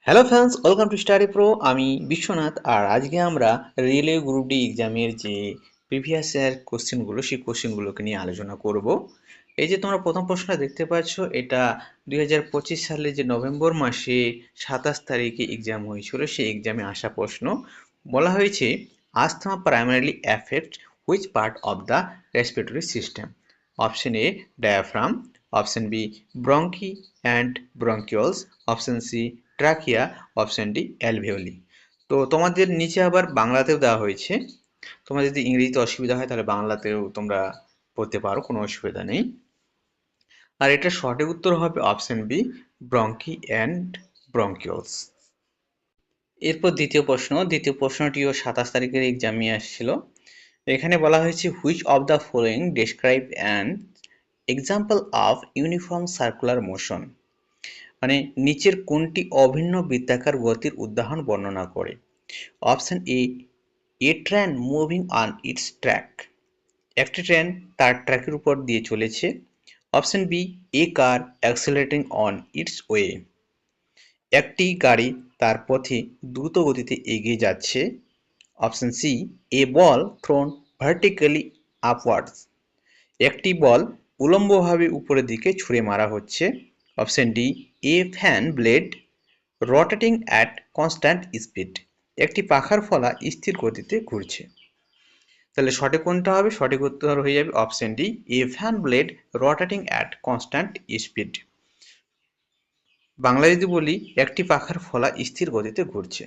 Hello friends, welcome to study pro. আমি বিশ্বনাথ। আর আজকে আমরা রেলওয়ে গ্রুপ ডি এক্সামের যে প্রিভিয়াস ইয়ার কোশ্চেনগুলো, সেই কোশ্চেনগুলোকে নিয়ে আলোচনা করব। এই যে তোমরা প্রথম প্রশ্নটা দেখতে পাচ্ছ, এটা 2025 সালে যে নভেম্বর মাসে 27 তারিখে এক্সাম হয়েছিল, সেই এক্সামে আসা প্রশ্ন। বলা হয়েছে, asthma primarily affect which part of the respiratory system? Option A diaphragm, option B bronchi and bronchioles, option C trachea, option D alveoli. তো তোমাদের নিচে আবার বাংলাতেও দেওয়া হয়েছে। তোমার যদি ইংরেজিতে অসুবিধা হয় তাহলে বাংলাতেও তোমরা পড়তে পারো, কোনো অসুবিধা নেই। আর এটা সঠিক উত্তর হবে option B, bronchi and bronchioles. এরপর দ্বিতীয় প্রশ্নটিও 27 তারিখের এক্সামে আসছিল। এখানে বলা হয়েছে, which of the following describe an example of uniform circular motion? মানে নিচের কোনটি অভিন্ন বৃত্তাকার গতির উদাহরণ বর্ণনা করে? Option A train moving on its track, একটি ট্রেন তার ট্র্যাকের উপর দিয়ে চলেছে। Option B, a car accelerating on its way, একটি গাড়ি তার পথে দ্রুত গতিতে এগিয়ে যাচ্ছে। Option C, a ball thrown vertically upwards, একটি বল উল্লম্বভাবে উপরের দিকে ছুঁড়ে মারা হচ্ছে। Option D, A fan blade rotating at constant speed, একটি পাখার ফলা স্থির গতিতে ঘুরছে। তাহলে সঠিক কোনটা হবে? সঠিক উত্তর হয়ে যাবে option D, A fan blade rotating at constant speed. Bangla যদি বলি, একটি পাখার ফলা স্থির গতিতে ঘুরছে।